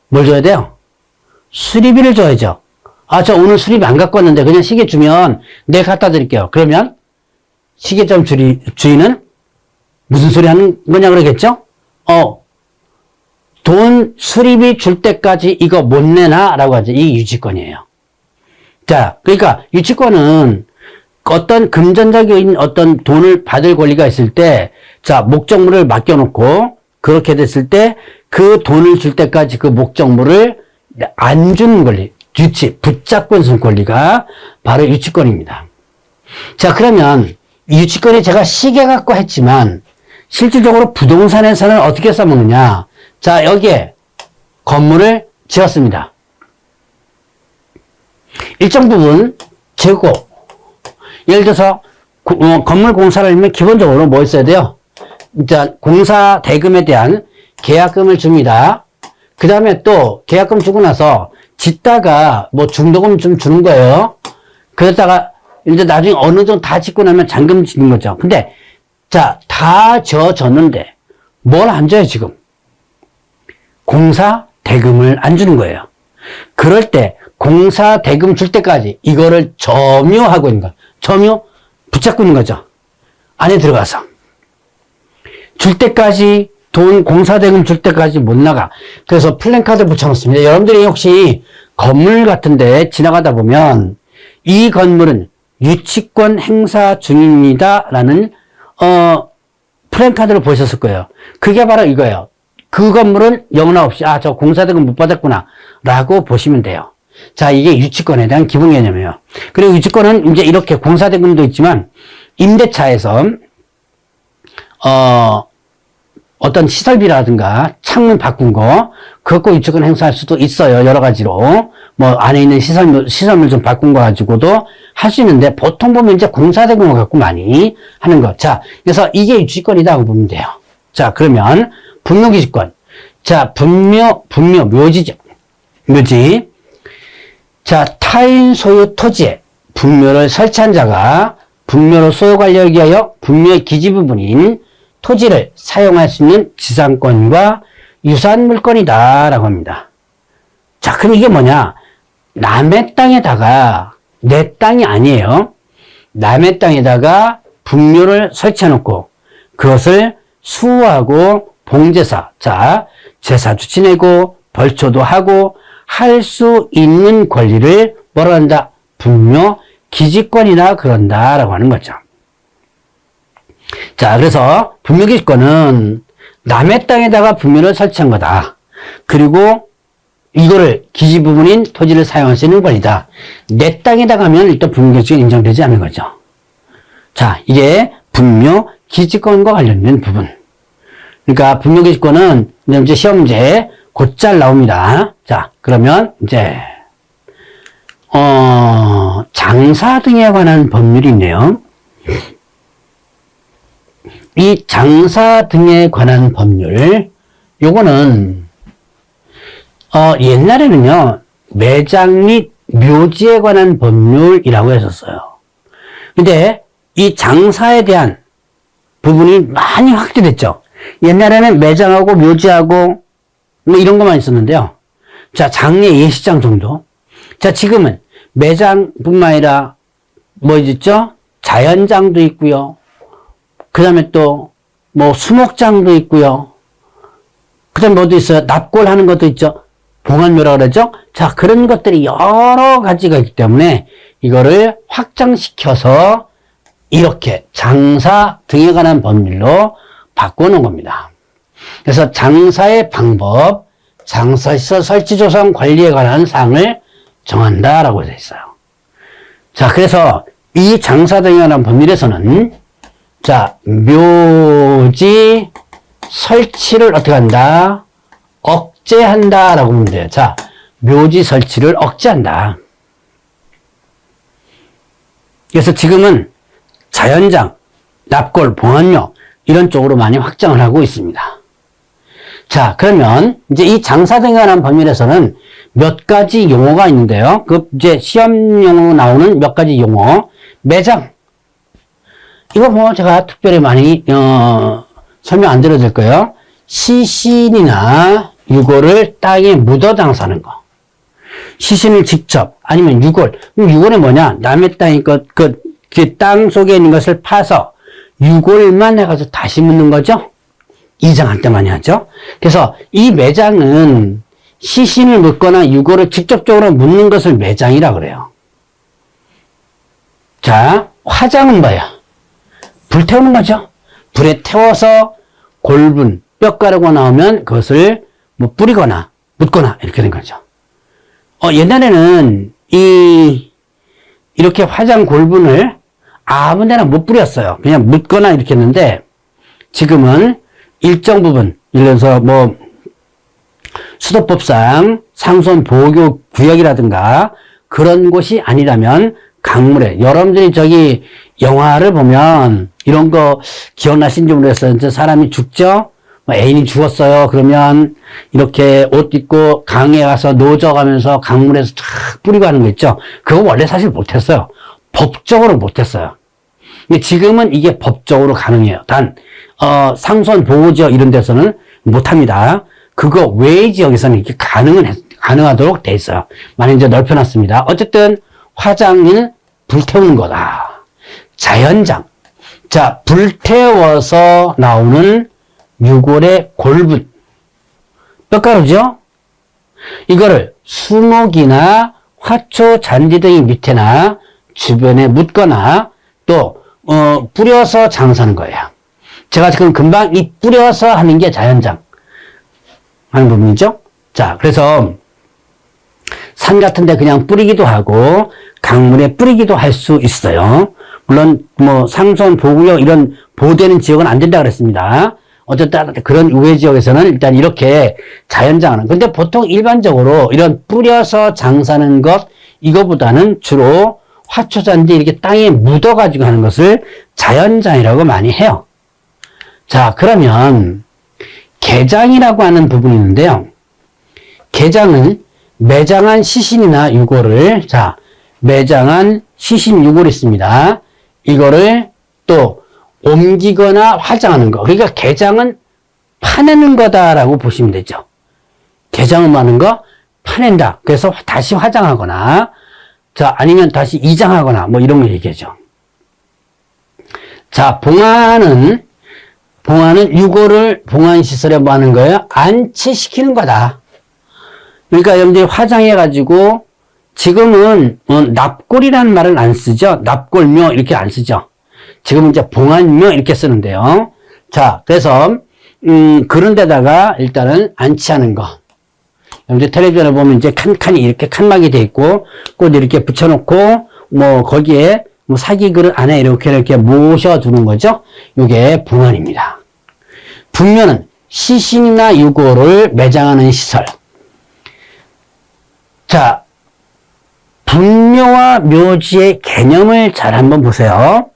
뭘 줘야 돼요? 수리비를 줘야죠. 아, 저 오늘 수리비 안 갖고 왔는데 그냥 시계 주면 내가 갖다 드릴게요. 그러면 시계점 주인은 무슨 소리 하는 거냐 그러겠죠? 돈 수리비 줄 때까지 이거 못 내나? 라고 하죠. 이 유치권이에요. 자, 그러니까 유치권은 어떤 금전적인 어떤 돈을 받을 권리가 있을 때, 자, 목적물을 맡겨놓고 그렇게 됐을 때 그 돈을 줄 때까지 그 목적물을 안 주는 권리, 유치, 붙잡고 있는 권리가 바로 유치권입니다. 자, 그러면 유치권이 제가 시계 갖고 했지만 실질적으로 부동산에서는 어떻게 써먹느냐. 자, 여기에 건물을 지었습니다. 일정 부분 재고. 예를 들어서 건물 공사를 하면 기본적으로 뭐 있어야 돼요? 일단 공사 대금에 대한 계약금을 줍니다. 그 다음에 또 계약금 주고 나서 짓다가 뭐 중도금 좀 주는 거예요. 그러다가 이제 나중에 어느 정도 다 짓고 나면 잔금 주는 거죠. 근데 자, 다 졌는데 뭘 안 줘요, 지금? 공사 대금을 안 주는 거예요. 그럴 때 공사 대금 줄 때까지 이거를 점유하고 있는 거야. 점유 붙잡고 있는 거죠. 안에 들어가서. 줄 때까지 돈 공사 대금 줄 때까지 못 나가. 그래서 플랜카드 붙여놓습니다. 여러분들이 혹시 건물 같은데 지나가다 보면 이 건물은 유치권 행사 중입니다. 라는 플랜카드를 보셨을 거예요. 그게 바로 이거예요. 그 건물은 영나 없이 저 공사대금 못 받았구나 라고 보시면 돼요. 자, 이게 유치권에 대한 기본 개념이에요. 그리고 유치권은 이제 이렇게 공사대금도 있지만 임대차에서 어떤 시설비라든가 창문 바꾼 거 그것도 유치권 행사할 수도 있어요. 여러 가지로 뭐 안에 있는 시설물 좀 바꾼 거 가지고도 할 수 있는데 보통 보면 이제 공사대금을 갖고 많이 하는 거. 자, 그래서 이게 유치권이라고 보면 돼요. 자, 그러면 분묘기지권. 자, 묘지죠. 묘지. 자, 타인 소유 토지에 분묘를 설치한 자가 분묘로 소유 관리하기 위하여 분묘의 기지 부분인 토지를 사용할 수 있는 지상권과 유사한 물건이다 라고 합니다. 자, 그럼 이게 뭐냐? 남의 땅에다가 내 땅이 아니에요. 남의 땅에다가 분묘를 설치해 놓고 그것을 수호하고 봉제사, 자, 제사도 지내고 벌초도 하고 할 수 있는 권리를 뭐라 한다? 분묘 기지권이라 그런다라고 하는 거죠. 자, 그래서 분묘기지권은 남의 땅에다가 분묘를 설치한 거다. 그리고 이거를 기지 부분인 토지를 사용할 수 있는 권리다. 내 땅에다가 하면 일단 분묘기지권이 인정되지 않는 거죠. 자, 이게 분묘기지권과 관련된 부분. 그러니까 분묘기지권은 이제 시험 문제 곧잘 나옵니다. 자, 그러면 이제 장사 등에 관한 법률이 있네요. 이 장사 등에 관한 법률, 요거는 옛날에는요 매장 및 묘지에 관한 법률이라고 했었어요. 근데 이 장사에 대한 부분이 많이 확대됐죠. 옛날에는 매장하고 묘지하고 뭐 이런 것만 있었는데요. 자, 장례 예식장 정도. 자, 지금은 매장뿐만 아니라 뭐 있죠? 자연장도 있고요. 그 다음에 또 뭐 수목장도 있고요. 그 다음에 뭐도 있어요? 납골하는 것도 있죠. 봉안묘라고 그러죠. 자, 그런 것들이 여러 가지가 있기 때문에 이거를 확장시켜서 이렇게 장사 등에 관한 법률로 바꿔놓은 겁니다. 그래서 장사의 방법, 장사시설 설치 조성 관리에 관한 사항을 정한다라고 되어 있어요. 자, 그래서 이 장사 등에 관한 법률에서는 자, 묘지 설치를 어떻게 한다? 억제한다라고 보면 돼요. 자, 묘지 설치를 억제한다. 그래서 지금은 자연장, 납골, 봉안묘 이런 쪽으로 많이 확장을 하고 있습니다. 자, 그러면 이제 이 장사 등에 관한 법률에서는 몇 가지 용어가 있는데요. 그 이제 시험용으로 나오는 몇 가지 용어. 매장. 이거 뭐 제가 특별히 많이 설명 안 드려도 될 거예요. 시신이나 유골을 땅에 묻어 장사하는 거. 시신을 직접 아니면 유골. 그럼 유골이 뭐냐? 남의 땅이 그 땅 속에 있는 것을 파서 유골만 해가지고 다시 묻는 거죠. 이장할 때 많이 하죠. 그래서 이 매장은 시신을 묻거나 유골을 직접적으로 묻는 것을 매장이라 그래요. 자, 화장은 뭐야? 불태우는 거죠. 불에 태워서 골분, 뼈가루가 나오면 그것을 뭐 뿌리거나 묻거나 이렇게 된 거죠. 옛날에는 이렇게 화장 골분을 아무 데나 못 뿌렸어요. 그냥 묻거나 이렇게 했는데, 지금은 일정 부분, 예를 들어서 뭐, 수도법상 상수원 보호 구역이라든가 그런 곳이 아니라면 강물에, 여러분들이 저기 영화를 보면 이런 거 기억나신지 모르겠어요. 사람이 죽죠? 애인이 죽었어요. 그러면 이렇게 옷 입고 강에 가서 노져가면서 강물에서 쫙 뿌리고 하는 거 있죠? 그거 원래 사실 못했어요. 법적으로 못했어요. 근데 지금은 이게 법적으로 가능해요. 단, 상수원 보호지역 이런 데서는 못합니다. 그거 외의 지역에서는 이렇게 가능하도록 돼 있어요. 많이 이제 넓혀놨습니다. 어쨌든 화장을 불태우는 거다. 자연장. 자, 불태워서 나오는 유골의 골분. 뼈가루죠? 이거를 수목이나 화초 잔디 등의 밑에나 주변에 묻거나 또, 뿌려서 장사하는 거예요. 제가 지금 금방 이 뿌려서 하는 게 자연장 하는 부분이죠. 자, 그래서 산 같은 데 그냥 뿌리기도 하고 강물에 뿌리기도 할 수 있어요. 물론 뭐 상수원 보호구역 이런 보호되는 지역은 안 된다 그랬습니다. 어쨌든 그런 우회 지역에서는 일단 이렇게 자연장하는. 근데 보통 일반적으로 이런 뿌려서 장사하는 것 이거보다는 주로 화초잔디 이렇게 땅에 묻어가지고 하는 것을 자연장이라고 많이 해요. 자, 그러면 개장이라고 하는 부분이 있는데요. 개장은 매장한 시신이나 유골을, 자, 매장한 시신 유골이 있습니다. 이거를 또 옮기거나 화장하는 거. 그러니까 개장은 파내는 거다라고 보시면 되죠. 개장은 하는 거 파낸다. 그래서 다시 화장하거나, 자, 아니면 다시 이장하거나 뭐 이런 거 얘기하죠. 자, 봉안은 유골을 봉안시설에 뭐 하는 거예요? 안치시키는 거다. 그러니까 여러분들이 화장해가지고 지금은 납골이라는 말을 안 쓰죠. 납골묘 이렇게 안 쓰죠. 지금은 이제 봉안묘 이렇게 쓰는데요. 자, 그래서 그런 데다가 일단은 안치하는 거. 여러분들 텔레비전을 보면 이제 칸칸이 이렇게 칸막이 돼 있고 꽃 이렇게 붙여놓고 뭐 거기에 뭐 사기 그릇 안에 이렇게 모셔두는 거죠. 요게 봉안입니다. 분묘는 시신이나 유골을 매장하는 시설. 자, 분묘와 묘지의 개념을 잘 한번 보세요.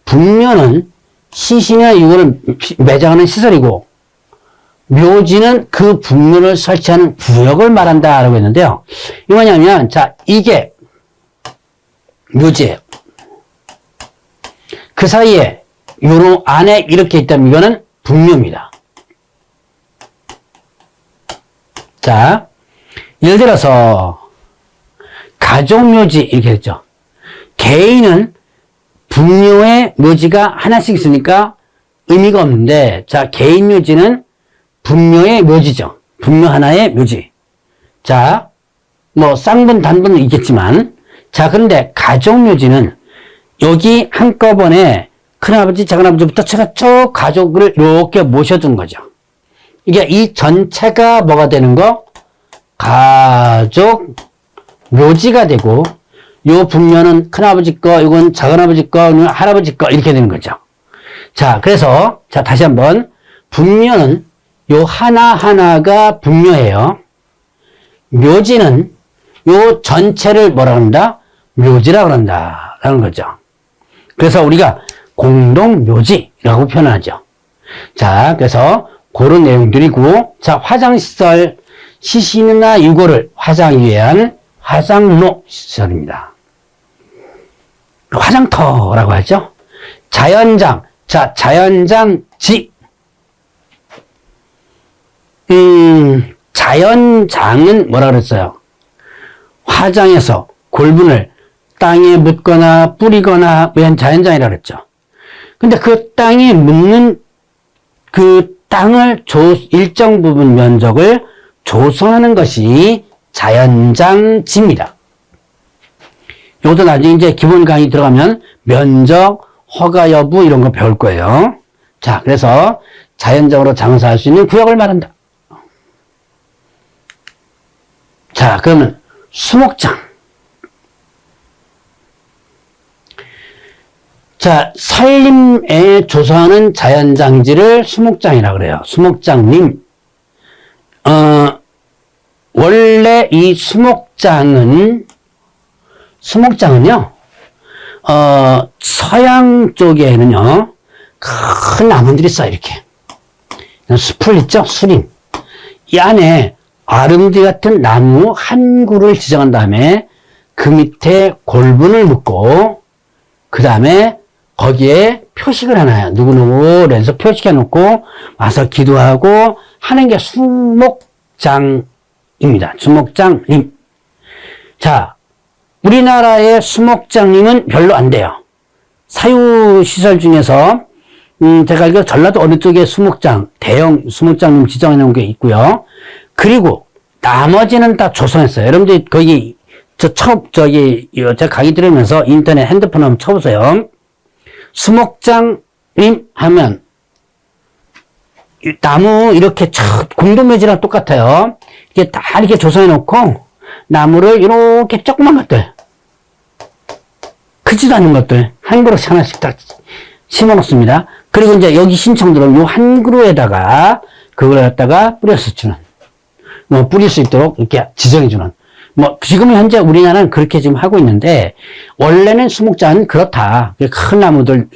분묘는 시신이나 유골을 매장하는 시설이고, 묘지는 그 분묘를 설치하는 구역을 말한다라고 했는데요. 이거 뭐냐면, 자, 이게 묘지예요. 그 사이에 요런 안에 이렇게 있다면 이거는 분묘입니다. 자, 예를 들어서 가족묘지 이렇게 했죠. 개인은 분묘의 묘지가 하나씩 있으니까 의미가 없는데, 자, 개인 묘지는 분묘의 묘지죠. 분묘 하나의 묘지. 자, 뭐 쌍분 단분은 있겠지만, 자, 그런데 가족묘지는 여기 한꺼번에 큰아버지, 작은아버지부터 제가 쭉 가족을 이렇게 모셔둔 거죠. 이게 이 전체가 뭐가 되는 거? 가족 묘지가 되고, 요 분묘는 큰아버지 거, 이건 작은아버지 거, 이건 할아버지 거, 이렇게 되는 거죠. 자, 그래서, 자, 다시 한번. 분묘는 요 하나하나가 분묘해요. 묘지는 요 전체를 뭐라 그런다? 묘지라 그런다. 라는 거죠. 그래서 우리가 공동묘지라고 표현하죠. 자, 그래서 그런 내용들이고, 자, 화장시설, 시신이나 유골을 화장하기 위한 화장로 시설입니다. 화장터라고 하죠. 자연장, 자, 자연장지. 자연장은 뭐라 그랬어요? 화장해서 골분을 땅에 묻거나 뿌리거나 위한 자연장이라 그랬죠. 근데 그 땅에 묻는 그 땅을 일정 부분 면적을 조성하는 것이 자연장지입니다. 이것도 나중에 이제 기본 강의 들어가면 면적, 허가 여부 이런 거 배울 거예요. 자, 그래서 자연적으로 장사할 수 있는 구역을 말한다. 자, 그러면 수목장. 자, 산림에 조성하는 자연장지를 수목장이라고 그래요. 수목장림. 원래 이 수목장은요, 서양 쪽에는요, 큰 나무들이 있어요, 이렇게. 숲을 있죠? 수림. 이 안에 아름드 같은 나무 한 그루를 지정한 다음에 그 밑에 골분을 묶고, 그 다음에 거기에 표식을 해놔요. 누구누구 그래서 표식해 놓고 와서 기도하고 하는 게 수목장입니다. 수목장림. 자, 우리나라의 수목장림은 별로 안 돼요. 사유시설 중에서 제가 알기로 전라도 어느 쪽에 수목장, 대형 수목장림 지정해 놓은 게 있고요. 그리고 나머지는 다 조성했어요. 여러분들 거기 제가 강의 들으면서 인터넷 핸드폰 한번 쳐보세요. 수목장림 하면 나무 이렇게 공동묘지랑 똑같아요. 이게 다 이렇게 조성해 놓고 나무를 이렇게 조그만 것들, 크지도 않은 것들 한 그루씩 하나씩 다 심어 놓습니다. 그리고 이제 여기 신청들은 요 한 그루에다가 그걸 갖다가 뿌려서 주는, 뭐 뿌릴 수 있도록 이렇게 지정해 주는. 뭐 지금 현재 우리나라는 그렇게 지금 하고 있는데 원래는 수목장은 그렇다. 큰 나무들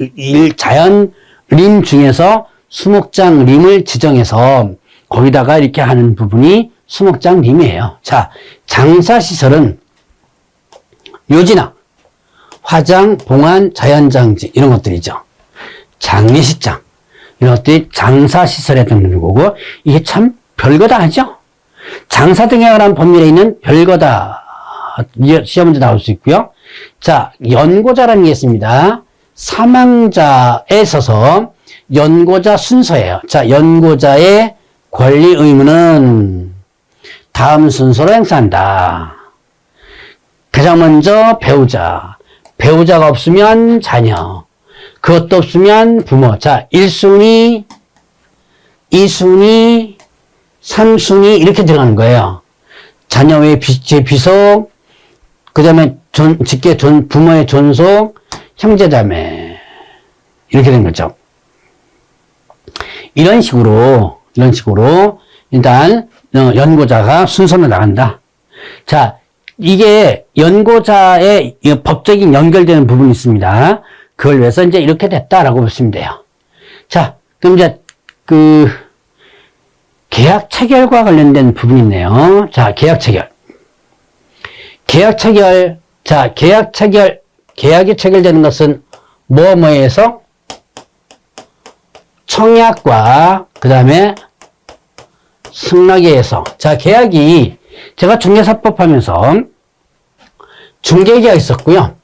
자연림 중에서 수목장림을 지정해서 거기다가 이렇게 하는 부분이 수목장림이에요. 자, 장사시설은 묘지나 화장, 봉안, 자연장지 이런 것들이죠. 장례식장 이런 것들이 장사시설에 드는 거고, 이게 참 별거다 하죠. 장사 등에 관한 법률에 있는 별거다. 시험 문제 나올 수 있고요. 자, 연고자라는 게 있습니다. 사망자에 있어서 연고자 순서예요. 자, 연고자의 권리 의무는 다음 순서로 행사한다. 가장 먼저 배우자. 배우자가 없으면 자녀. 그것도 없으면 부모. 자, 1순위, 2순위, 3순위 이렇게 들어가는 거예요. 자녀의 비속, 그 다음에 부모의 존속, 형제자매 이렇게 된 거죠. 이런 식으로 일단 연고자가 순서로 나간다. 자, 이게 연고자의 법적인 연결되는 부분이 있습니다. 그걸 위해서 이제 이렇게 됐다라고 보시면 돼요. 자, 그럼 이제 계약 체결과 관련된 부분이 있네요. 자, 계약 체결. 자, 계약이 체결되는 것은 뭐뭐에서 청약과 그 다음에 승낙에서. 자, 계약이 제가 중개사법 하면서 중개계약 있었고요.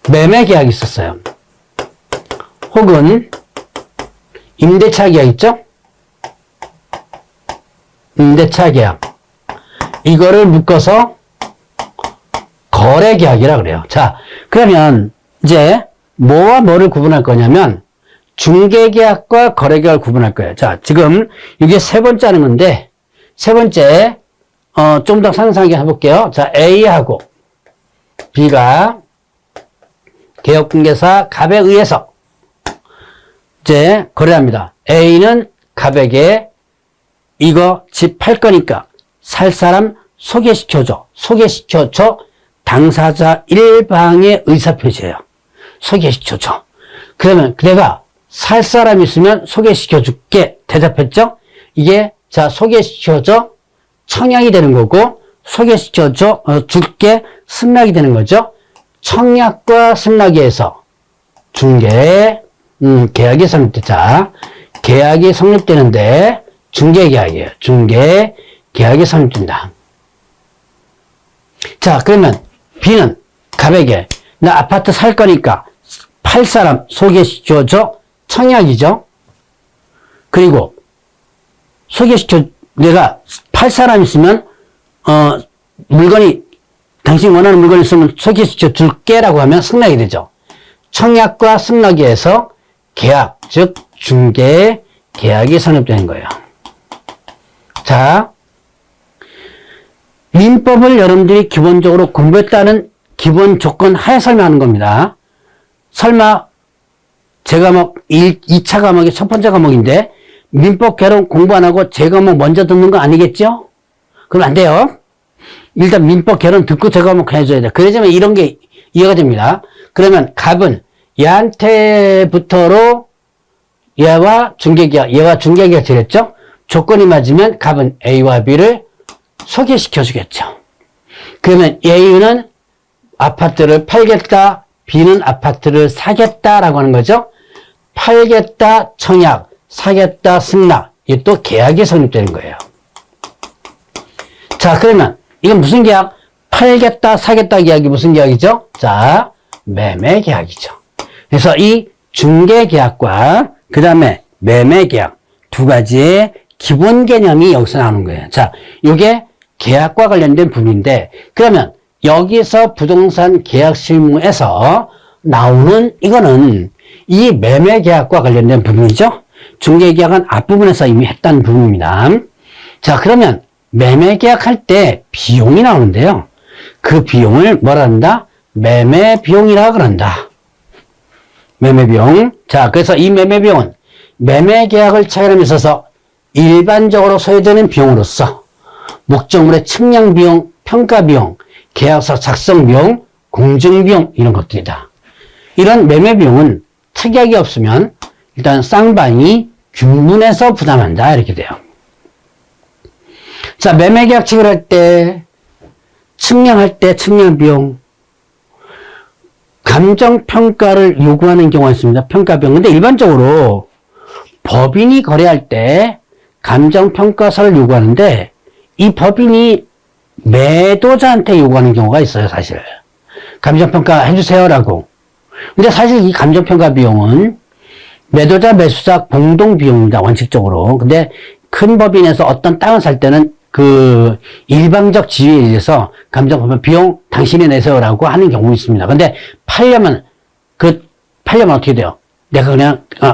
매매계약이 있었어요. 혹은 임대차 계약 있죠? 임대차 계약. 이거를 묶어서 거래 계약이라 그래요. 자, 그러면 이제 뭐와 뭐를 구분할 거냐면 중개 계약과 거래 계약을 구분할 거예요. 자, 지금 이게 세 번째 하는 건데, 세 번째 좀 더 상세하게 해볼게요. 자, A하고 B가 개업공개사 갑에 의해서 이제 거래합니다. A는 갑에게 이거 집 팔 거니까 살 사람 소개시켜줘. 당사자 일방의 의사표시예요. 소개시켜줘. 그러면 내가 살 사람 있으면 소개시켜줄게. 대답했죠? 이게 자, 소개시켜줘. 청약이 되는 거고, 소개시켜줘. 줄게. 승낙이 되는 거죠. 청약과 승낙에서 중개 계약이 성립되자. 계약이 성립되는데 중개계약이에요. 중개계약이 성립된다. 자, 그러면 B는 갑에게 나 아파트 살 거니까 팔 사람 소개시켜줘. 청약이죠. 그리고 내가 팔 사람 있으면 물건이 당신이 원하는 물건이 있으면 소개시켜 줄게라고 하면 승낙이 되죠. 청약과 승낙에서 계약, 즉 중개 계약이 성립되는 거예요. 자, 민법을 여러분들이 기본적으로 공부했다는 기본 조건 하에 설명하는 겁니다. 설마 제 과목 2차 과목이 첫 번째 과목인데 민법 개론 공부 안 하고 제 과목 먼저 듣는 거 아니겠죠? 그럼 안 돼요. 일단 민법 개론 듣고 제 과목 해줘야 돼. 그래야지만 이런 게 이해가 됩니다. 그러면 갑은 얘한테부터로 얘와 중개계약 지냈죠? 조건이 맞으면 갑은 A와 B를 소개시켜 주겠죠. 그러면 A는 아파트를 팔겠다, B는 아파트를 사겠다라고 하는 거죠. 팔겠다 청약, 사겠다 승낙. 이게 또 계약이 성립되는 거예요. 자, 그러면 이건 무슨 계약? 팔겠다, 사겠다 계약이 무슨 계약이죠? 자, 매매 계약이죠. 그래서 이 중개 계약과 그 다음에 매매 계약 두 가지의 기본 개념이 여기서 나오는 거예요. 자, 이게 계약과 관련된 부분인데, 그러면 여기서 부동산 계약 실무에서 나오는 이거는 이 매매 계약과 관련된 부분이죠. 중개 계약은 앞부분에서 이미 했던 부분입니다. 자, 그러면 매매 계약할 때 비용이 나오는데요. 그 비용을 뭐라 한다? 매매 비용이라 그런다. 매매 비용. 자, 그래서 이 매매 비용은 매매 계약을 체결함에 있어서 일반적으로 소요되는 비용으로서 목적물의 측량 비용, 평가 비용, 계약서 작성 비용, 공증 비용 이런 것들이다. 이런 매매 비용은 특약이 없으면 일단 쌍방이 균분해서 부담한다 이렇게 돼요. 자, 매매 계약 체결할 때 측량할 때 측량 비용, 감정 평가를 요구하는 경우가 있습니다. 평가 비용. 근데 일반적으로 법인이 거래할 때 감정 평가서를 요구하는데 이 법인이 매도자한테 요구하는 경우가 있어요, 사실. 감정평가 해주세요라고. 근데 사실 이 감정평가 비용은 매도자, 매수자 공동 비용입니다, 원칙적으로. 근데 큰 법인에서 어떤 땅을 살 때는 그 일방적 지위에 의해서 감정평가 비용 당신이 내세요라고 하는 경우 있습니다. 근데 팔려면 어떻게 돼요? 내가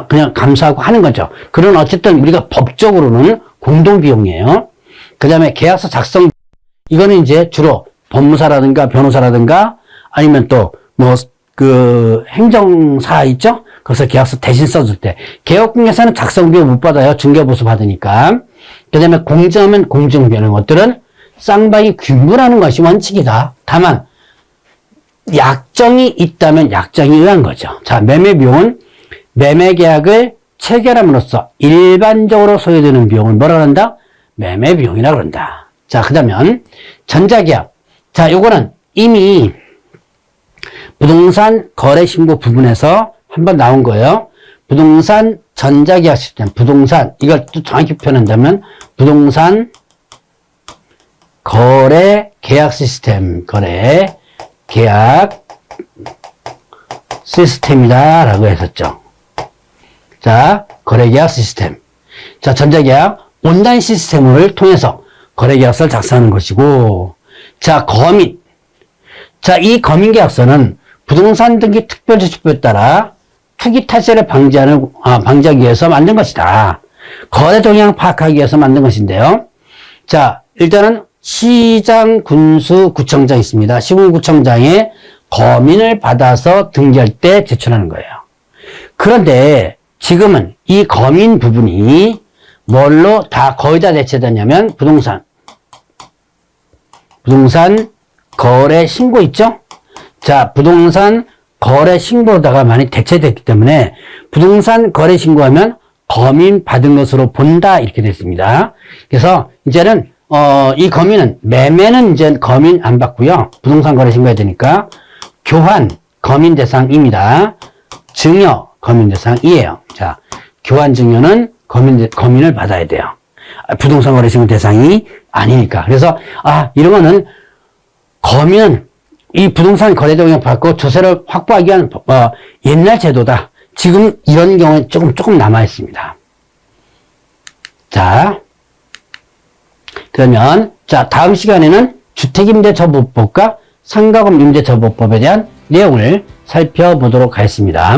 그냥 감사하고 하는 거죠. 그런 어쨌든 우리가 법적으로는 공동 비용이에요. 그 다음에 계약서 작성, 이거는 이제 주로 법무사라든가 변호사라든가 아니면 또 행정사 있죠? 거기서 계약서 대신 써줄 때. 개업공개사는 작성 비용 못 받아요. 중개보수 받으니까. 그 다음에 공증하면 공증비 이런 것들은 쌍방이 균분하는 것이 원칙이다. 다만, 약정이 있다면 약정에 의한 거죠. 자, 매매 비용은 매매 계약을 체결함으로써 일반적으로 소요되는 비용을 뭐라 그런다? 매매 비용이라 그런다. 자, 그 다음에 전자계약. 자, 요거는 이미 부동산 거래신고 부분에서 한번 나온 거예요. 부동산 전자계약 시스템, 이걸 또 정확히 표현한다면 부동산 거래 계약 시스템, 거래 계약 시스템이다 라고 했었죠. 자, 거래 계약 시스템. 자, 전자계약 온라인 시스템을 통해서 거래계약서를 작성하는 것이고, 자, 거민. 자, 이 거민계약서는 부동산 등기 특별제시법에 따라 투기 탈세를 방지하기 위해서 만든 것이다. 거래 동향 파악하기 위해서 만든 것인데요. 자, 일단은 시장, 군수, 구청장 있습니다. 시군구청장에 거민을 받아서 등기할 때 제출하는 거예요. 그런데 지금은 이 거민 부분이 뭘로 거의 다 대체되냐면 부동산 거래 신고 있죠? 자, 부동산 거래 신고로다가 많이 대체됐기 때문에 부동산 거래 신고하면 거민 받은 것으로 본다 이렇게 됐습니다. 그래서 이제는 이 거민은 매매는 이제 거민 안 받고요. 부동산 거래 신고해야 되니까 교환 거민 대상입니다. 증여 거민 대상이에요. 자, 교환 증여는 거민을 받아야 돼요. 부동산 거래 신고 대상이 아니니까. 그래서 이런 거는 거민은 이 부동산 거래 동향 받고 조세를 확보하기 위한 옛날 제도다. 지금 이런 경우에 조금 남아 있습니다. 자, 그러면 다음 시간에는 주택임대처분법과 상가금 임대처분법에 대한 내용을 살펴보도록 하겠습니다.